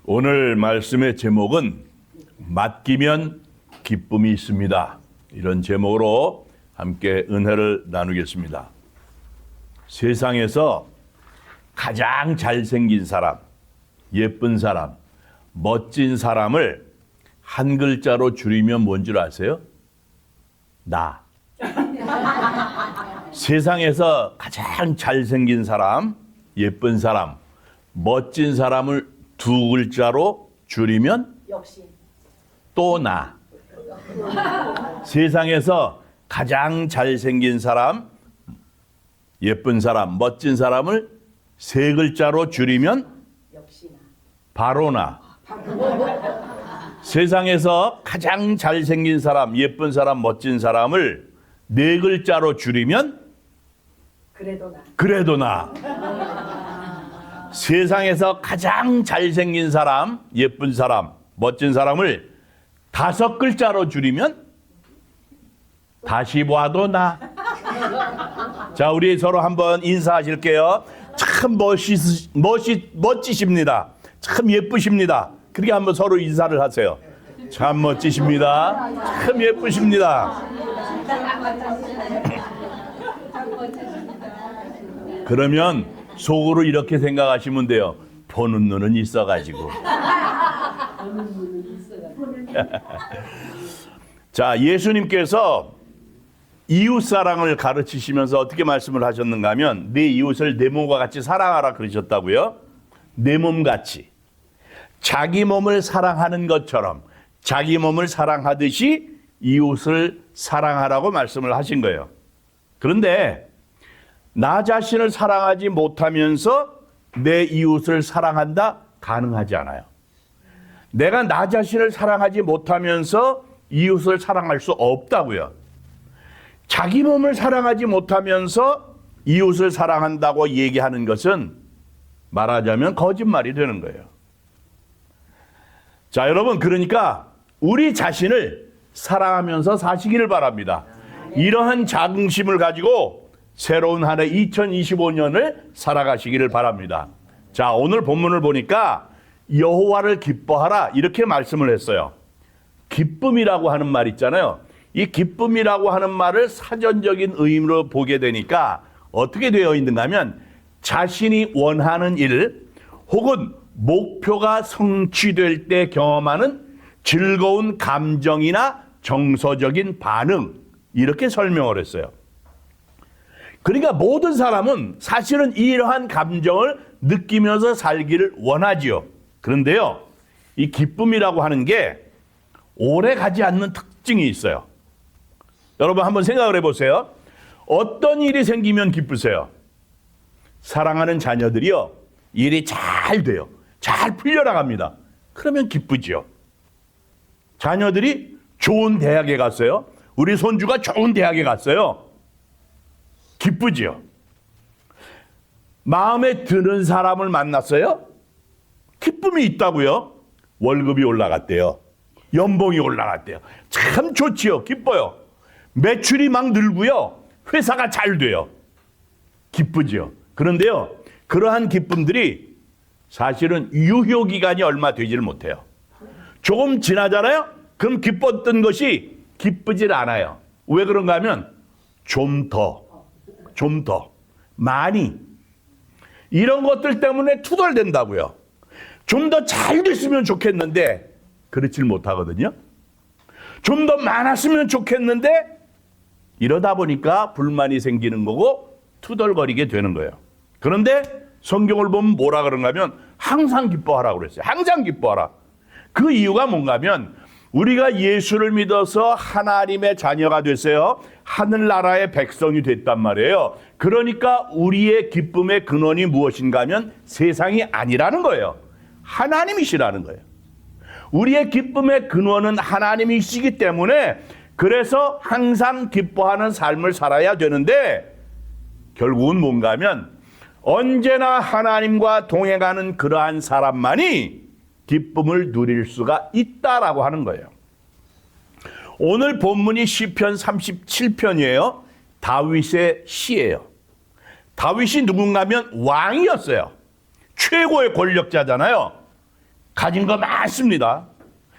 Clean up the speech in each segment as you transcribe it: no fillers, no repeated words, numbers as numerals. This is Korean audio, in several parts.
오늘 말씀의 제목은 맡기면 기쁨이 있습니다. 이런 제목으로 함께 은혜를 나누겠습니다. 세상에서 가장 잘생긴 사람, 예쁜 사람, 멋진 사람을 한 글자로 줄이면 뭔 줄 아세요? 나. 세상에서 가장 잘생긴 사람, 예쁜 사람, 멋진 사람을 두 글자로 줄이면 역시 또 나. 세상에서 가장 잘생긴 사람, 예쁜 사람, 멋진 사람을 세 글자로 줄이면 역시나 바로 나. 세상에서 가장 잘생긴 사람, 예쁜 사람, 멋진 사람을 네 글자로 줄이면 그래도 나 세상에서 가장 잘생긴 사람, 예쁜 사람, 멋진 사람을 다섯 글자로 줄이면 다시 봐도 나. 자, 우리 서로 한번 인사하실게요. 참 멋지십니다. 참 예쁘십니다. 그렇게 한번 서로 인사를 하세요. 참 멋지십니다. 참 예쁘십니다. 그러면 속으로 이렇게 생각하시면 돼요. 보는 눈은 있어가지고. 자, 예수님께서 이웃사랑을 가르치시면서 어떻게 말씀을 하셨는가 하면 내 이웃을 내 몸과 같이 사랑하라 그러셨다고요. 내 몸같이. 자기 몸을 사랑하는 것처럼 자기 몸을 사랑하듯이 이웃을 사랑하라고 말씀을 하신 거예요. 그런데 나 자신을 사랑하지 못하면서 내 이웃을 사랑한다? 가능하지 않아요. 내가 나 자신을 사랑하지 못하면서 이웃을 사랑할 수 없다고요. 자기 몸을 사랑하지 못하면서 이웃을 사랑한다고 얘기하는 것은 말하자면 거짓말이 되는 거예요. 자, 여러분, 그러니까 우리 자신을 사랑하면서 사시기를 바랍니다. 이러한 자긍심을 가지고 새로운 한 해 2025년을 살아가시기를 바랍니다. 자, 오늘 본문을 보니까 여호와를 기뻐하라 이렇게 말씀을 했어요. 기쁨이라고 하는 말 있잖아요. 이 기쁨이라고 하는 말을 사전적인 의미로 보게 되니까 어떻게 되어 있는가 하면 자신이 원하는 일 혹은 목표가 성취될 때 경험하는 즐거운 감정이나 정서적인 반응 이렇게 설명을 했어요. 그러니까 모든 사람은 사실은 이러한 감정을 느끼면서 살기를 원하지요. 그런데요, 이 기쁨이라고 하는 게 오래 가지 않는 특징이 있어요. 여러분 한번 생각을 해보세요. 어떤 일이 생기면 기쁘세요? 사랑하는 자녀들이요, 일이 잘 돼요. 잘 풀려나갑니다. 그러면 기쁘지요. 자녀들이 좋은 대학에 갔어요. 우리 손주가 좋은 대학에 갔어요. 기쁘지요. 마음에 드는 사람을 만났어요. 기쁨이 있다고요. 월급이 올라갔대요. 연봉이 올라갔대요. 참 좋지요. 기뻐요. 매출이 막 늘고요. 회사가 잘 돼요. 기쁘지요. 그런데요, 그러한 기쁨들이 사실은 유효기간이 얼마 되지를 못해요. 조금 지나잖아요. 그럼 기뻤던 것이 기쁘질 않아요. 왜 그런가 하면 좀 더, 많이 이런 것들 때문에 투덜댄다고요. 좀 더 잘 됐으면 좋겠는데 그렇질 못하거든요. 좀 더 많았으면 좋겠는데 이러다 보니까 불만이 생기는 거고 투덜거리게 되는 거예요. 그런데 성경을 보면 뭐라 그런가 하면 항상 기뻐하라고 그랬어요. 항상 기뻐하라. 그 이유가 뭔가 하면 우리가 예수를 믿어서 하나님의 자녀가 됐어요. 하늘나라의 백성이 됐단 말이에요. 그러니까 우리의 기쁨의 근원이 무엇인가 하면 세상이 아니라는 거예요. 하나님이시라는 거예요. 우리의 기쁨의 근원은 하나님이시기 때문에 그래서 항상 기뻐하는 삶을 살아야 되는데 결국은 뭔가 하면 언제나 하나님과 동행하는 그러한 사람만이 기쁨을 누릴 수가 있다라고 하는 거예요. 오늘 본문이 시편 37편이에요. 다윗의 시예요. 다윗이 누군가 하면 왕이었어요. 최고의 권력자잖아요. 가진 거 많습니다.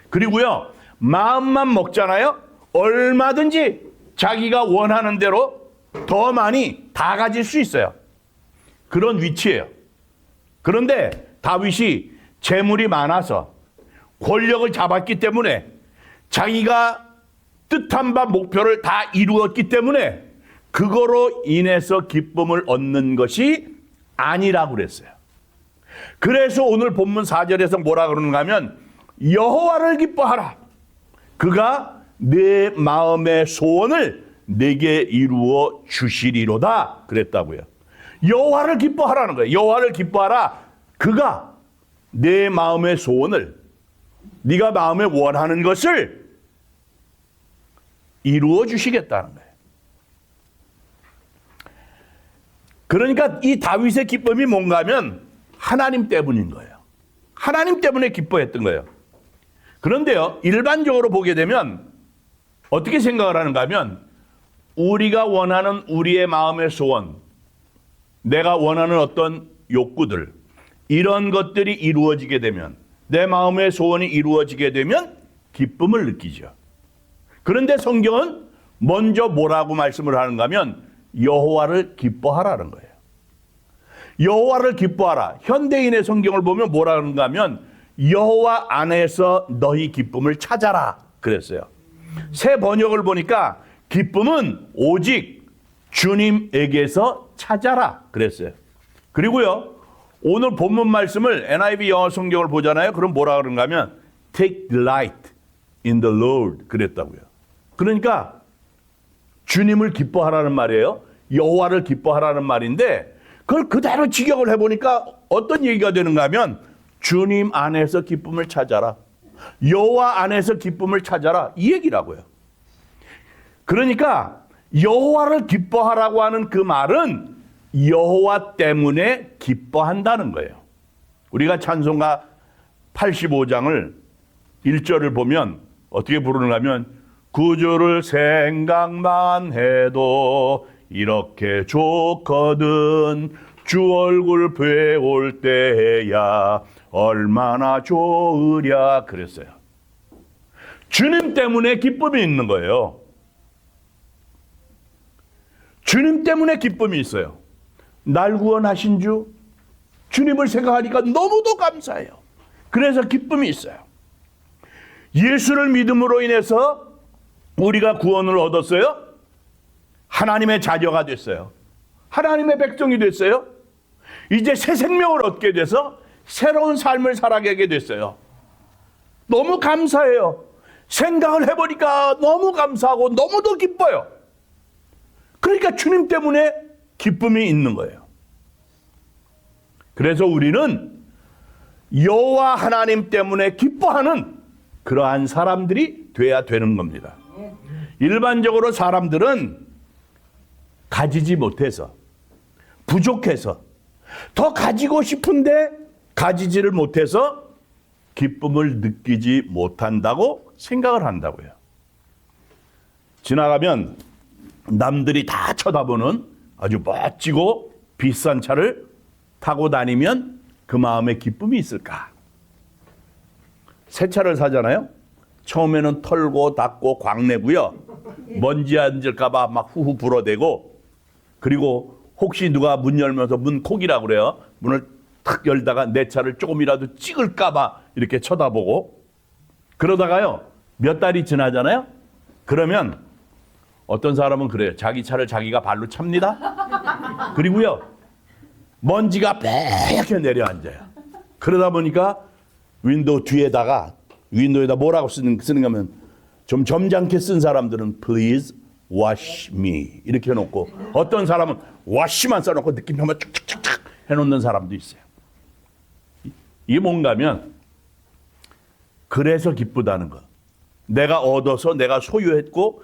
그리고요, 마음만 먹잖아요. 얼마든지 자기가 원하는 대로 더 많이 다 가질 수 있어요. 그런 위치예요. 그런데 다윗이 재물이 많아서 권력을 잡았기 때문에 자기가 뜻한 바 목표를 다 이루었기 때문에 그거로 인해서 기쁨을 얻는 것이 아니라고 그랬어요. 그래서 오늘 본문 4절에서 뭐라 그러는가 하면 여호와를 기뻐하라. 그가 내 마음의 소원을 내게 이루어 주시리로다 그랬다고요. 여호와를 기뻐하라는 거예요. 여호와를 기뻐하라. 그가 내 마음의 소원을, 네가 마음에 원하는 것을 이루어 주시겠다는 거예요. 그러니까 이 다윗의 기쁨이 뭔가 하면 하나님 때문인 거예요. 하나님 때문에 기뻐했던 거예요. 그런데요, 일반적으로 보게 되면 어떻게 생각을 하는가 하면 우리가 원하는 우리의 마음의 소원, 내가 원하는 어떤 욕구들, 이런 것들이 이루어지게 되면, 내 마음의 소원이 이루어지게 되면 기쁨을 느끼죠. 그런데 성경은 먼저 뭐라고 말씀을 하는가 하면 여호와를 기뻐하라는 거예요. 여호와를 기뻐하라. 현대인의 성경을 보면 뭐라 그러는가 하면 여호와 안에서 너희 기쁨을 찾아라 그랬어요. 새 번역을 보니까 기쁨은 오직 주님에게서 찾아라 그랬어요. 그리고요, 오늘 본문 말씀을 NIV 영어 성경을 보잖아요. 그럼 뭐라 그런가 하면 take delight in the Lord 그랬다고요. 그러니까 주님을 기뻐하라는 말이에요. 여호와를 기뻐하라는 말인데 그걸 그대로 직역을 해보니까 어떤 얘기가 되는가 하면 주님 안에서 기쁨을 찾아라. 여호와 안에서 기쁨을 찾아라. 이 얘기라고요. 그러니까 여호와를 기뻐하라고 하는 그 말은 여호와 때문에 기뻐한다는 거예요. 우리가 찬송가 85장을 1절을 보면 어떻게 부르는가 하면 구주를 생각만 해도 이렇게 좋거든 주 얼굴 배울 때야 얼마나 좋으랴 그랬어요. 주님 때문에 기쁨이 있는 거예요. 주님 때문에 기쁨이 있어요. 날 구원하신 주, 주님을 생각하니까 너무도 감사해요. 그래서 기쁨이 있어요. 예수를 믿음으로 인해서 우리가 구원을 얻었어요. 하나님의 자녀가 됐어요. 하나님의 백성이 됐어요. 이제 새 생명을 얻게 돼서 새로운 삶을 살아가게 됐어요. 너무 감사해요. 생각을 해보니까 너무 감사하고 너무도 기뻐요. 그러니까 주님 때문에 기쁨이 있는 거예요. 그래서 우리는 여호와 하나님 때문에 기뻐하는 그러한 사람들이 돼야 되는 겁니다. 일반적으로 사람들은 가지지 못해서, 부족해서, 더 가지고 싶은데 가지지를 못해서 기쁨을 느끼지 못한다고 생각을 한다고요. 지나가면 남들이 다 쳐다보는 아주 멋지고 비싼 차를 타고 다니면 그 마음에 기쁨이 있을까? 새 차를 사잖아요. 처음에는 털고 닦고 광내고요. 먼지 앉을까 봐 막 후후 불어대고, 그리고 혹시 누가 문 열면서 문 콕이라고 그래요. 문을 탁 열다가 내 차를 조금이라도 찍을까 봐 이렇게 쳐다보고, 그러다가요 몇 달이 지나잖아요. 그러면 어떤 사람은 그래요. 자기 차를 자기가 발로 찹니다. 그리고요 먼지가 빽하게 내려앉아요. 그러다 보니까 윈도우에다 뭐라고 쓰는 거면 좀 점잖게 쓴 사람들은 please wash me 이렇게 해놓고, 어떤 사람은 wash만 써놓고 느낌표만 쭉쭉쭉쭉 해놓는 사람도 있어요. 이게 뭔가 하면 그래서 기쁘다는 것, 내가 얻어서 내가 소유했고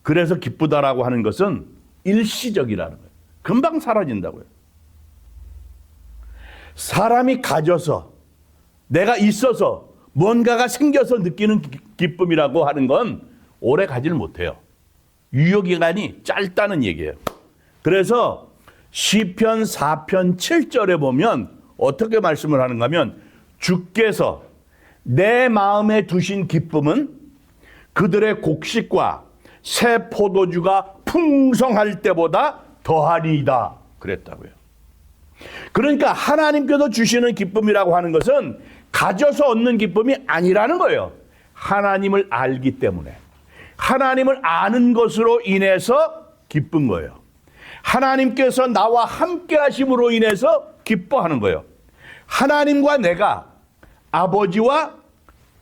그래서 기쁘다라고 하는 것은 일시적이라는 거예요. 금방 사라진다고요. 사람이 가져서, 내가 있어서, 뭔가가 생겨서 느끼는 기쁨이라고 하는 건 오래 가지를 못해요. 유효기간이 짧다는 얘기예요. 그래서 시편 4편 7절에 보면 어떻게 말씀을 하는가 하면 주께서 내 마음에 두신 기쁨은 그들의 곡식과 새 포도주가 풍성할 때보다 더하리이다 그랬다고요. 그러니까 하나님께서 주시는 기쁨이라고 하는 것은 가져서 얻는 기쁨이 아니라는 거예요. 하나님을 알기 때문에, 하나님을 아는 것으로 인해서 기쁜 거예요. 하나님께서 나와 함께 하심으로 인해서 기뻐하는 거예요. 하나님과 내가 아버지와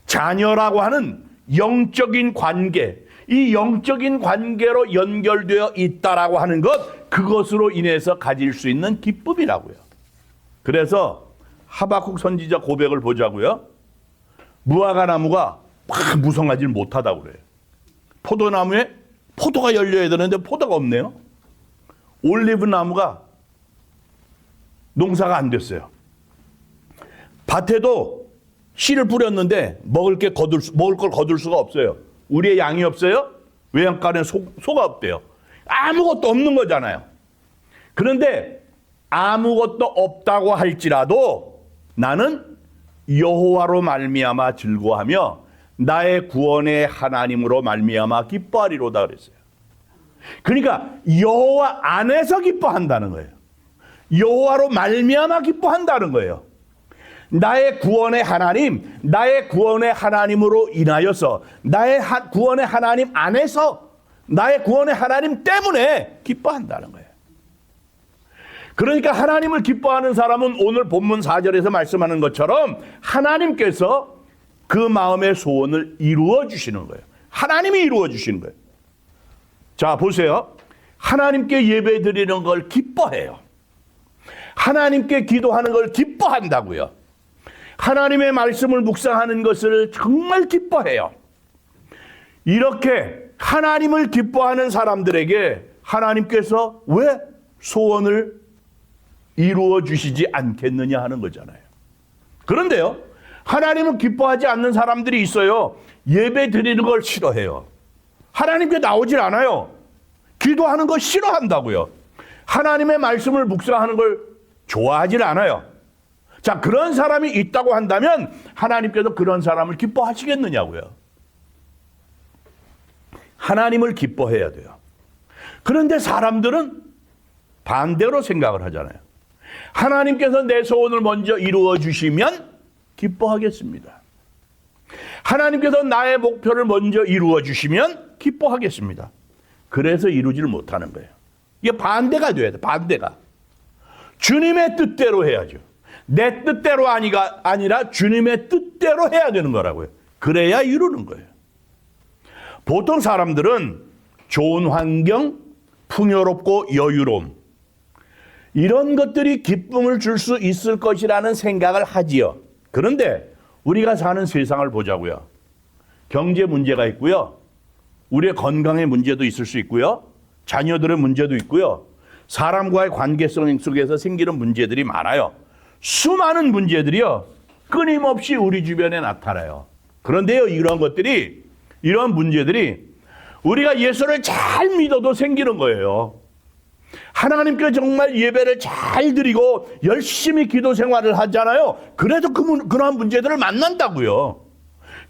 자녀라고 하는 영적인 관계, 이 영적인 관계로 연결되어 있다라고 하는 것, 그것으로 인해서 가질 수 있는 기쁨이라고요. 그래서 하박국 선지자 고백을 보자고요. 무화과 나무가 막 무성하지 못하다고 그래요. 포도나무에 포도가 열려야 되는데 포도가 없네요. 올리브 나무가 농사가 안 됐어요. 밭에도 씨를 뿌렸는데 먹을 걸 거둘 수가 없어요. 우리의 양이 없어요? 외양간에 소가 없대요. 아무것도 없는 거잖아요. 그런데 아무것도 없다고 할지라도 나는 여호와로 말미암아 즐거워하며 나의 구원의 하나님으로 말미암아 기뻐하리로다 그랬어요. 그러니까 여호와 안에서 기뻐한다는 거예요. 여호와로 말미암아 기뻐한다는 거예요. 나의 구원의 하나님, 나의 구원의 하나님으로 인하여서, 나의 구원의 하나님 안에서, 나의 구원의 하나님 때문에 기뻐한다는 거예요. 그러니까 하나님을 기뻐하는 사람은 오늘 본문 4절에서 말씀하는 것처럼 하나님께서 그 마음의 소원을 이루어 주시는 거예요. 하나님이 이루어 주시는 거예요. 자, 보세요. 하나님께 예배 드리는 걸 기뻐해요. 하나님께 기도하는 걸 기뻐한다고요. 하나님의 말씀을 묵상하는 것을 정말 기뻐해요. 이렇게 하나님을 기뻐하는 사람들에게 하나님께서 왜 소원을 이루어 주시지 않겠느냐 하는 거잖아요. 그런데요, 하나님을 기뻐하지 않는 사람들이 있어요. 예배 드리는 걸 싫어해요. 하나님께 나오질 않아요. 기도하는 거 싫어한다고요. 하나님의 말씀을 묵상하는 걸 좋아하질 않아요. 자, 그런 사람이 있다고 한다면 하나님께서 그런 사람을 기뻐하시겠느냐고요. 하나님을 기뻐해야 돼요. 그런데 사람들은 반대로 생각을 하잖아요. 하나님께서 내 소원을 먼저 이루어 주시면 기뻐하겠습니다. 하나님께서 나의 목표를 먼저 이루어 주시면 기뻐하겠습니다. 그래서 이루지를 못하는 거예요. 이게 반대가 돼야 돼. 반대가. 주님의 뜻대로 해야죠. 내 뜻대로 아니라 주님의 뜻대로 해야 되는 거라고요. 그래야 이루는 거예요. 보통 사람들은 좋은 환경, 풍요롭고 여유로움, 이런 것들이 기쁨을 줄 수 있을 것이라는 생각을 하지요. 그런데 우리가 사는 세상을 보자고요. 경제 문제가 있고요. 우리의 건강의 문제도 있을 수 있고요. 자녀들의 문제도 있고요. 사람과의 관계성 속에서 생기는 문제들이 많아요. 수많은 문제들이요, 끊임없이 우리 주변에 나타나요. 그런데요, 이런 문제들이 우리가 예수를 잘 믿어도 생기는 거예요. 하나님께 정말 예배를 잘 드리고 열심히 기도 생활을 하잖아요. 그래도 그러한 문제들을 만난다고요.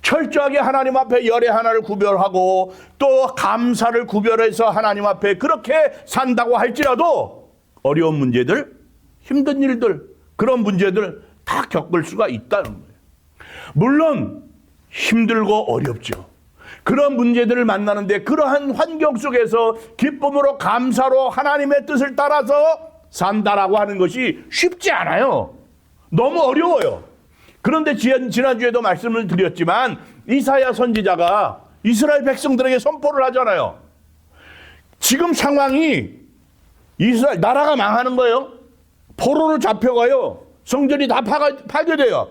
철저하게 하나님 앞에 열의 하나를 구별하고 또 감사를 구별해서 하나님 앞에 그렇게 산다고 할지라도 어려운 문제들, 힘든 일들, 그런 문제들 다 겪을 수가 있다는 거예요. 물론 힘들고 어렵죠. 그런 문제들을 만나는데 그러한 환경 속에서 기쁨으로 감사로 하나님의 뜻을 따라서 산다라고 하는 것이 쉽지 않아요. 너무 어려워요. 그런데 지난주에도 말씀을 드렸지만 이사야 선지자가 이스라엘 백성들에게 선포를 하잖아요. 지금 상황이 이스라엘 나라가 망하는 거예요. 포로로 잡혀가요. 성전이 다 파괴돼요.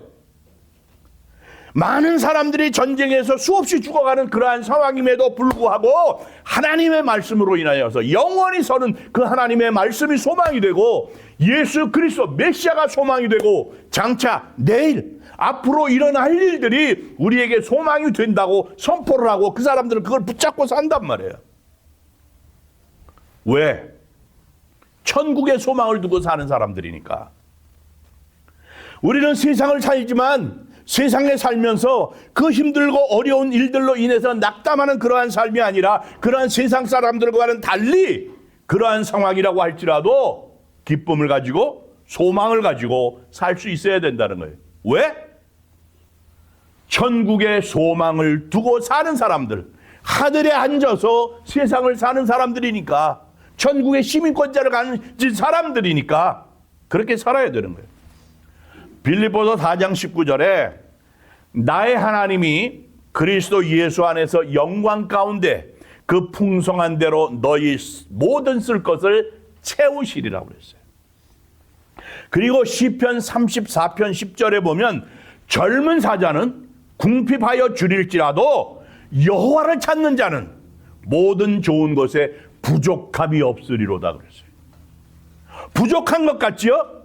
많은 사람들이 전쟁에서 수없이 죽어가는 그러한 상황임에도 불구하고 하나님의 말씀으로 인하여서 영원히 서는 그 하나님의 말씀이 소망이 되고 예수 그리스도 메시아가 소망이 되고 장차 내일 앞으로 일어날 일들이 우리에게 소망이 된다고 선포를 하고 그 사람들은 그걸 붙잡고 산단 말이에요. 왜? 천국의 소망을 두고 사는 사람들이니까. 우리는 세상을 살지만 세상에 살면서 그 힘들고 어려운 일들로 인해서 낙담하는 그러한 삶이 아니라 그러한 세상 사람들과는 달리 그러한 상황이라고 할지라도 기쁨을 가지고 소망을 가지고 살 수 있어야 된다는 거예요. 왜? 천국의 소망을 두고 사는 사람들, 하늘에 앉아서 세상을 사는 사람들이니까, 천국의 시민권자를 가진 사람들이니까 그렇게 살아야 되는 거예요. 빌립보서 4장 19절에 나의 하나님이 그리스도 예수 안에서 영광 가운데 그 풍성한 대로 너희 모든 쓸 것을 채우시리라고 그랬어요. 그리고 시편 34편 10절에 보면 젊은 사자는 궁핍하여 줄일지라도 여호와를 찾는 자는 모든 좋은 것에 부족함이 없으리로다 그랬어요. 부족한 것 같지요?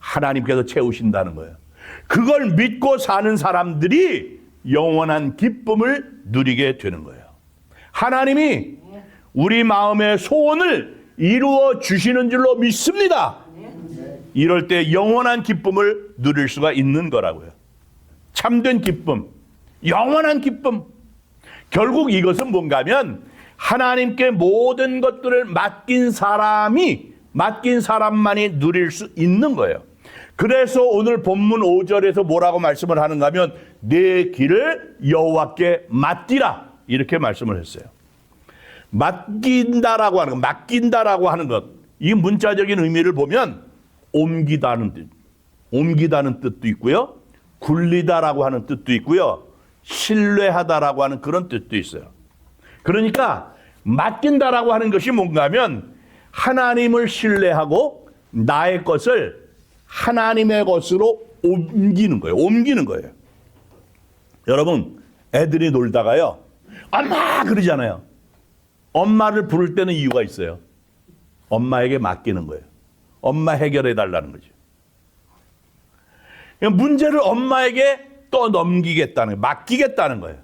하나님께서 채우신다는 거예요. 그걸 믿고 사는 사람들이 영원한 기쁨을 누리게 되는 거예요. 하나님이 우리 마음의 소원을 이루어 주시는 줄로 믿습니다. 이럴 때 영원한 기쁨을 누릴 수가 있는 거라고요. 참된 기쁨, 영원한 기쁨. 결국 이것은 뭔가 하면 하나님께 모든 것들을 맡긴 사람만이 누릴 수 있는 거예요. 그래서 오늘 본문 5절에서 뭐라고 말씀을 하는가 하면 내 길을 여호와께 맡기라 이렇게 말씀을 했어요. 맡긴다라고 하는 것, 이 문자적인 의미를 보면 옮기다는 뜻도 있고요, 굴리다라고 하는 뜻도 있고요, 신뢰하다라고 하는 그런 뜻도 있어요. 그러니까 맡긴다라고 하는 것이 뭔가 하면 하나님을 신뢰하고 나의 것을 하나님의 것으로 옮기는 거예요. 여러분, 애들이 놀다가요, 엄마 그러잖아요. 엄마를 부를 때는 이유가 있어요. 엄마에게 맡기는 거예요. 엄마 해결해 달라는 거죠. 문제를 엄마에게 또 넘기겠다는 거예요. 맡기겠다는 거예요.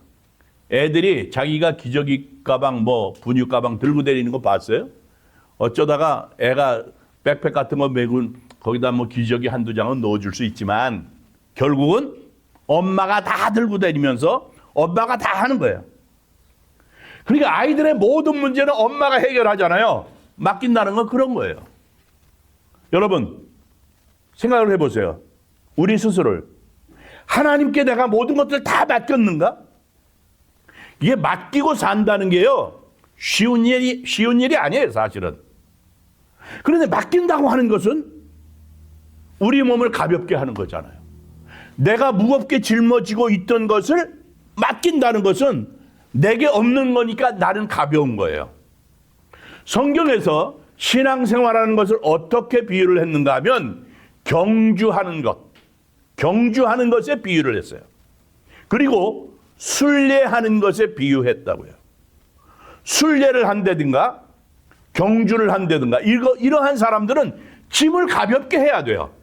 애들이 자기가 기저귀 가방, 분유 가방 들고 다니는 거 봤어요? 어쩌다가 애가 백팩 같은 거 메고 거기다 기저귀 한두 장은 넣어줄 수 있지만 결국은 엄마가 다 들고 다니면서 엄마가 다 하는 거예요. 그러니까 아이들의 모든 문제는 엄마가 해결하잖아요. 맡긴다는 건 그런 거예요. 여러분, 생각을 해보세요. 우리 스스로를 하나님께 내가 모든 것들을 다 맡겼는가? 이게 맡기고 산다는 게요, 쉬운 일이 아니에요, 사실은. 그런데 맡긴다고 하는 것은 우리 몸을 가볍게 하는 거잖아요. 내가 무겁게 짊어지고 있던 것을 맡긴다는 것은 내게 없는 거니까 나는 가벼운 거예요. 성경에서 신앙생활하는 것을 어떻게 비유를 했는가 하면 경주하는 것에 비유를 했어요. 그리고 순례하는 것에 비유했다고요. 순례를 한다든가 경주를 한다든가 이러한 사람들은 짐을 가볍게 해야 돼요.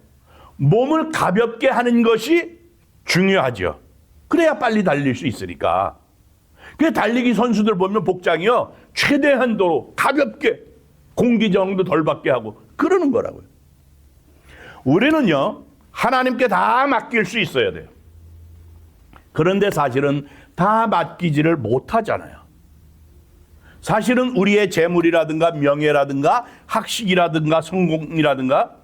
몸을 가볍게 하는 것이 중요하죠. 그래야 빨리 달릴 수 있으니까. 그 달리기 선수들 보면 복장이요, 최대한도로 가볍게 공기저항도 덜 받게 하고 그러는 거라고요. 우리는요, 하나님께 다 맡길 수 있어야 돼요. 그런데 사실은 다 맡기지를 못하잖아요. 사실은 우리의 재물이라든가 명예라든가 학식이라든가 성공이라든가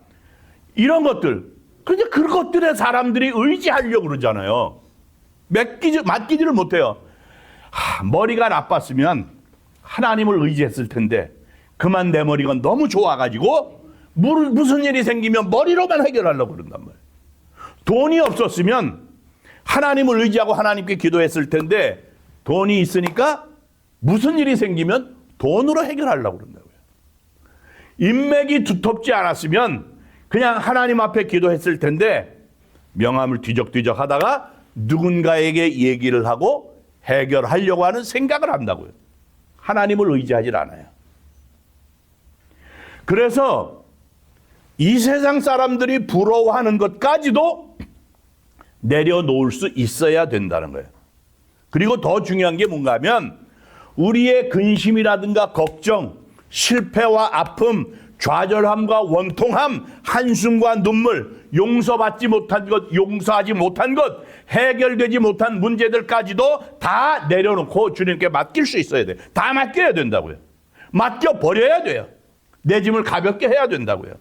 이런 것들, 그런데 그것들에 사람들이 의지하려고 그러잖아요. 맡기지를 못해요. 머리가 나빴으면 하나님을 의지했을 텐데 그만 내 머리가 너무 좋아가지고 무슨 일이 생기면 머리로만 해결하려고 그런단 말이에요. 돈이 없었으면 하나님을 의지하고 하나님께 기도했을 텐데 돈이 있으니까 무슨 일이 생기면 돈으로 해결하려고 그런다고요. 인맥이 두텁지 않았으면 그냥 하나님 앞에 기도했을 텐데 명함을 뒤적뒤적 하다가 누군가에게 얘기를 하고 해결하려고 하는 생각을 한다고요. 하나님을 의지하지 않아요. 그래서 이 세상 사람들이 부러워하는 것까지도 내려놓을 수 있어야 된다는 거예요. 그리고 더 중요한 게 뭔가 하면 우리의 근심이라든가 걱정, 실패와 아픔, 좌절함과 원통함, 한숨과 눈물, 용서받지 못한 것, 용서하지 못한 것, 해결되지 못한 문제들까지도 다 내려놓고 주님께 맡길 수 있어야 돼요. 다 맡겨야 된다고요. 맡겨버려야 돼요. 내 짐을 가볍게 해야 된다고요.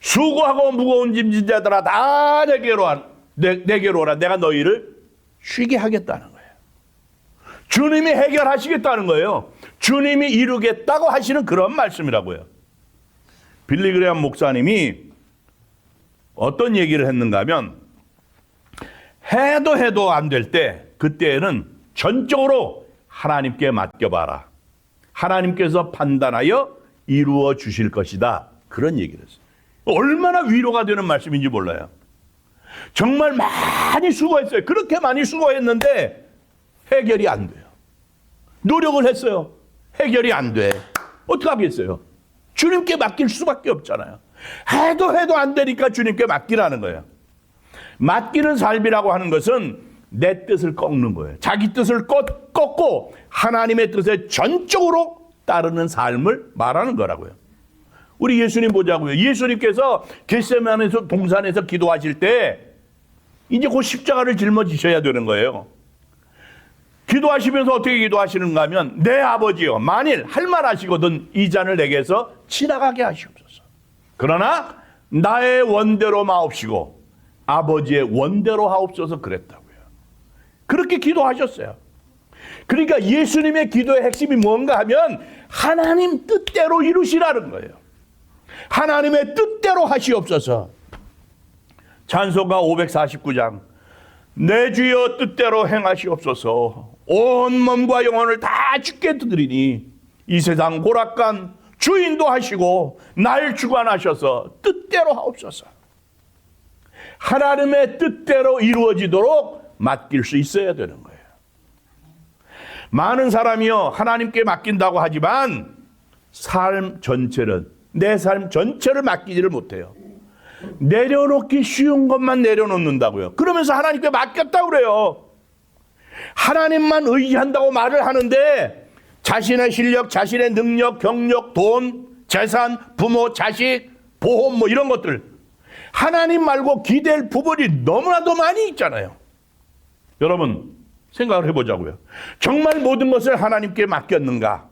수고하고 무거운 짐진 자들아 다 내게로 오라. 내가 너희를 쉬게 하겠다는 거예요. 주님이 해결하시겠다는 거예요. 주님이 이루겠다고 하시는 그런 말씀이라고요. 빌리 그레이엄 목사님이 어떤 얘기를 했는가 하면 해도 안 될 때 그때는 전적으로 하나님께 맡겨봐라. 하나님께서 판단하여 이루어 주실 것이다. 그런 얘기를 했어요. 얼마나 위로가 되는 말씀인지 몰라요. 정말 많이 수고했어요. 그렇게 많이 수고했는데 해결이 안 돼요. 노력을 했어요. 해결이 안 돼. 어떻게 하겠어요? 주님께 맡길 수밖에 없잖아요. 해도 안 되니까 주님께 맡기라는 거예요. 맡기는 삶이라고 하는 것은 내 뜻을 꺾는 거예요. 자기 뜻을 꺾고 하나님의 뜻에 전적으로 따르는 삶을 말하는 거라고요. 우리 예수님 보자고요. 예수님께서 겟세마네에서 동산에서 기도하실 때 이제 곧 십자가를 짊어지셔야 되는 거예요. 기도하시면서 어떻게 기도하시는가 하면 내 아버지여 만일 할 만하시거든 이 잔을 내게서 지나가게 하시옵소서. 그러나 나의 원대로 마옵시고 아버지의 원대로 하옵소서 그랬다고요. 그렇게 기도하셨어요. 그러니까 예수님의 기도의 핵심이 뭔가 하면 하나님 뜻대로 이루시라는 거예요. 하나님의 뜻대로 하시옵소서. 찬송가 549장 내 주여 뜻대로 행하시옵소서. 온 몸과 영혼을 다 주께 드리니 이 세상 고락간 주인도 하시고 날 주관하셔서 뜻대로 하옵소서. 하나님의 뜻대로 이루어지도록 맡길 수 있어야 되는 거예요. 많은 사람이요 하나님께 맡긴다고 하지만 내 삶 전체를 맡기지를 못해요. 내려놓기 쉬운 것만 내려놓는다고요. 그러면서 하나님께 맡겼다고 그래요. 하나님만 의지한다고 말을 하는데 자신의 실력, 자신의 능력, 경력, 돈, 재산, 부모, 자식, 보험 뭐 이런 것들 하나님 말고 기댈 부분이 너무나도 많이 있잖아요. 여러분 생각을 해보자고요. 정말 모든 것을 하나님께 맡겼는가?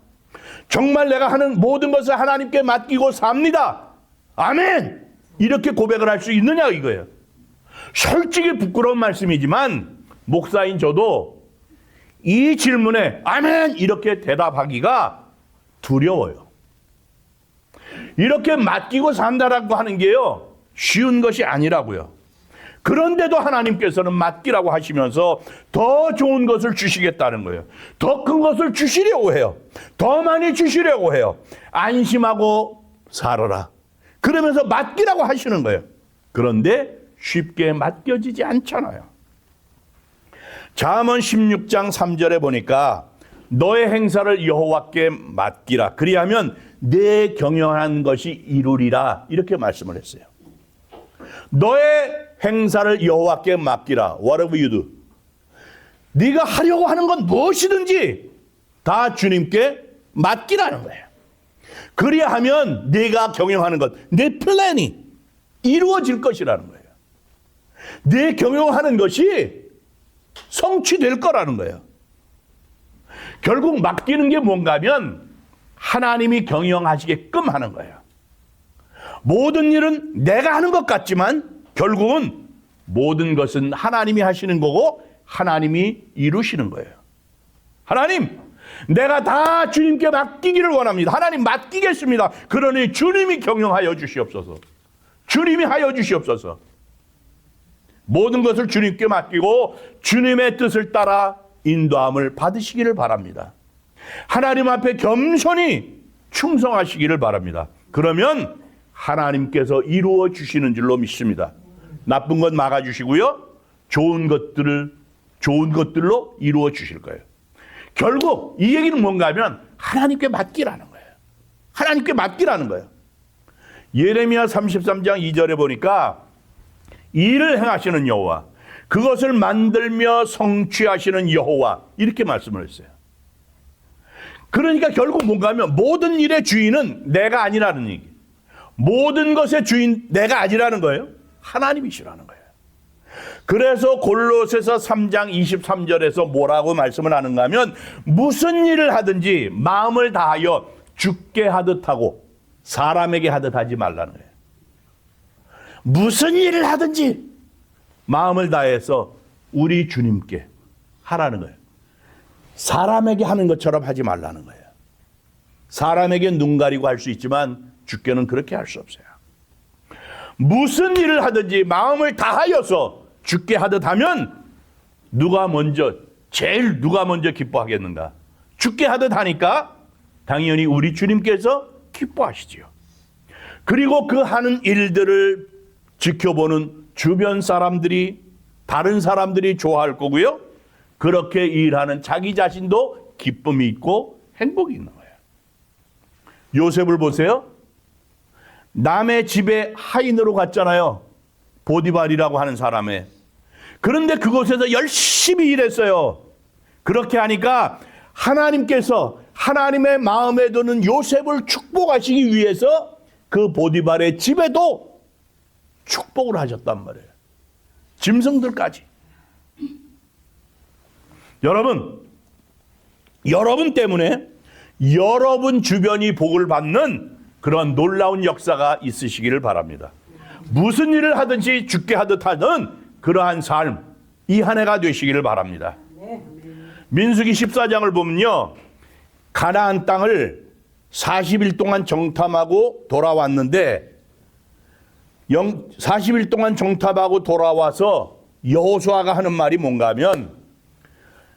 정말 내가 하는 모든 것을 하나님께 맡기고 삽니다. 아멘! 이렇게 고백을 할 수 있느냐 이거예요. 솔직히 부끄러운 말씀이지만 목사인 저도 이 질문에 아멘! 이렇게 대답하기가 두려워요. 이렇게 맡기고 산다라고 하는 게요 쉬운 것이 아니라고요. 그런데도 하나님께서는 맡기라고 하시면서 더 좋은 것을 주시겠다는 거예요. 더 큰 것을 주시려고 해요. 더 많이 주시려고 해요. 안심하고 살아라. 그러면서 맡기라고 하시는 거예요. 그런데 쉽게 맡겨지지 않잖아요. 잠언 16장 3절에 보니까 너의 행사를 여호와께 맡기라. 그리하면 내 경영한 것이 이루리라. 이렇게 말씀을 했어요. 너의 행사를 여호와께 맡기라. Whatever you do. 네가 하려고 하는 건 무엇이든지 다 주님께 맡기라는 거예요. 그리하면 네가 경영하는 것, 내 플랜이 이루어질 것이라는 거예요. 네 경영하는 것이 성취될 거라는 거예요. 결국 맡기는 게 뭔가 하면 하나님이 경영하시게끔 하는 거예요. 모든 일은 내가 하는 것 같지만 결국은 모든 것은 하나님이 하시는 거고 하나님이 이루시는 거예요. 하나님, 내가 다 주님께 맡기기를 원합니다. 하나님 맡기겠습니다. 그러니 주님이 경영하여 주시옵소서. 주님이 하여 주시옵소서. 모든 것을 주님께 맡기고 주님의 뜻을 따라 인도함을 받으시기를 바랍니다. 하나님 앞에 겸손히 충성하시기를 바랍니다. 그러면 하나님께서 이루어 주시는 줄로 믿습니다. 나쁜 것 막아주시고요. 좋은 것들로 이루어 주실 거예요. 결국 이 얘기는 뭔가 하면 하나님께 맡기라는 거예요. 하나님께 맡기라는 거예요. 예레미야 33장 2절에 보니까 일을 행하시는 여호와, 그것을 만들며 성취하시는 여호와, 이렇게 말씀을 했어요. 그러니까 결국 뭔가 하면 모든 일의 주인은 내가 아니라는 얘기. 모든 것의 주인 내가 아니라는 거예요. 하나님이시라는 거예요. 그래서 골로새서 3장 23절에서 뭐라고 말씀을 하는가 하면 무슨 일을 하든지 마음을 다하여 주께 하듯 하고 사람에게 하듯 하지 말라는 거예요. 무슨 일을 하든지 마음을 다해서 우리 주님께 하라는 거예요. 사람에게 하는 것처럼 하지 말라는 거예요. 사람에게 눈 가리고 할 수 있지만 주께는 그렇게 할 수 없어요. 무슨 일을 하든지 마음을 다하여서 주께 하듯 하면 제일 누가 먼저 기뻐하겠는가? 주께 하듯 하니까 당연히 우리 주님께서 기뻐하시지요. 그리고 그 하는 일들을 지켜보는 주변 사람들이, 다른 사람들이 좋아할 거고요. 그렇게 일하는 자기 자신도 기쁨이 있고 행복이 있는 거예요. 요셉을 보세요. 남의 집에 하인으로 갔잖아요. 보디발이라고 하는 사람의. 그런데 그곳에서 열심히 일했어요. 그렇게 하니까 하나님께서 하나님의 마음에 드는 요셉을 축복하시기 위해서 그 보디발의 집에도 축복을 하셨단 말이에요. 짐승들까지. 여러분 때문에 여러분 주변이 복을 받는 그런 놀라운 역사가 있으시기를 바랍니다. 무슨 일을 하든지 주께 하듯 하는 그러한 삶, 이 한 해가 되시기를 바랍니다. 민수기 14장을 보면요, 가나안 땅을 40일 동안 정탐하고 돌아왔는데 40일 동안 정탐하고 돌아와서 여호수아가 하는 말이 뭔가 하면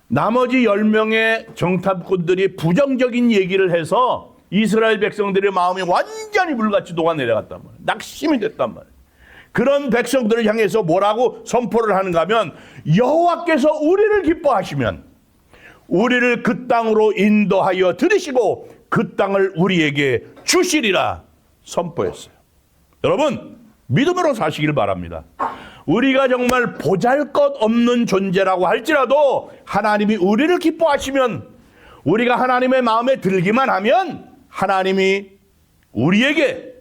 나머지 10명의 정탐꾼들이 부정적인 얘기를 해서 이스라엘 백성들의 마음이 완전히 물같이 녹아내려갔단 말이에요. 낙심이 됐단 말이에요. 그런 백성들을 향해서 뭐라고 선포를 하는가 하면 여호와께서 우리를 기뻐하시면 우리를 그 땅으로 인도하여 들이시고 그 땅을 우리에게 주시리라 선포했어요. 여러분, 믿음으로 사시길 바랍니다. 우리가 정말 보잘것없는 존재라고 할지라도 하나님이 우리를 기뻐하시면, 우리가 하나님의 마음에 들기만 하면 하나님이 우리에게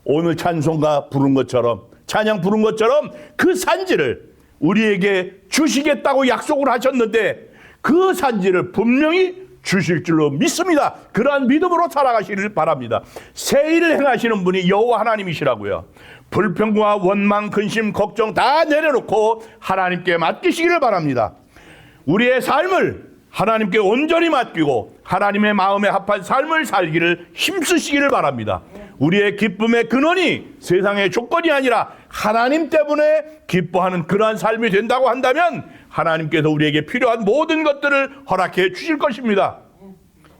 오늘 찬송가 부른 것처럼, 찬양 부른 것처럼 그 산지를 우리에게 주시겠다고 약속을 하셨는데 그 산지를 분명히 주실 줄로 믿습니다. 그러한 믿음으로 살아가시길 바랍니다. 새 일을 행하시는 분이 여호와 하나님이시라고요. 불평과 원망, 근심, 걱정 다 내려놓고 하나님께 맡기시기를 바랍니다. 우리의 삶을 하나님께 온전히 맡기고 하나님의 마음에 합한 삶을 살기를 힘쓰시기를 바랍니다. 우리의 기쁨의 근원이 세상의 조건이 아니라 하나님 때문에 기뻐하는 그러한 삶이 된다고 한다면 하나님께서 우리에게 필요한 모든 것들을 허락해 주실 것입니다.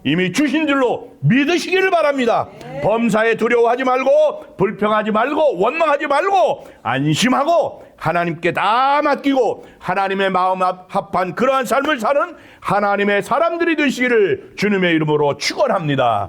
이미 주신 줄로 믿으시기를 바랍니다. 범사에 두려워하지 말고 불평하지 말고 원망하지 말고 안심하고 하나님께 다 맡기고 하나님의 마음 합한 그러한 삶을 사는 하나님의 사람들이 되시기를 주님의 이름으로 축원합니다.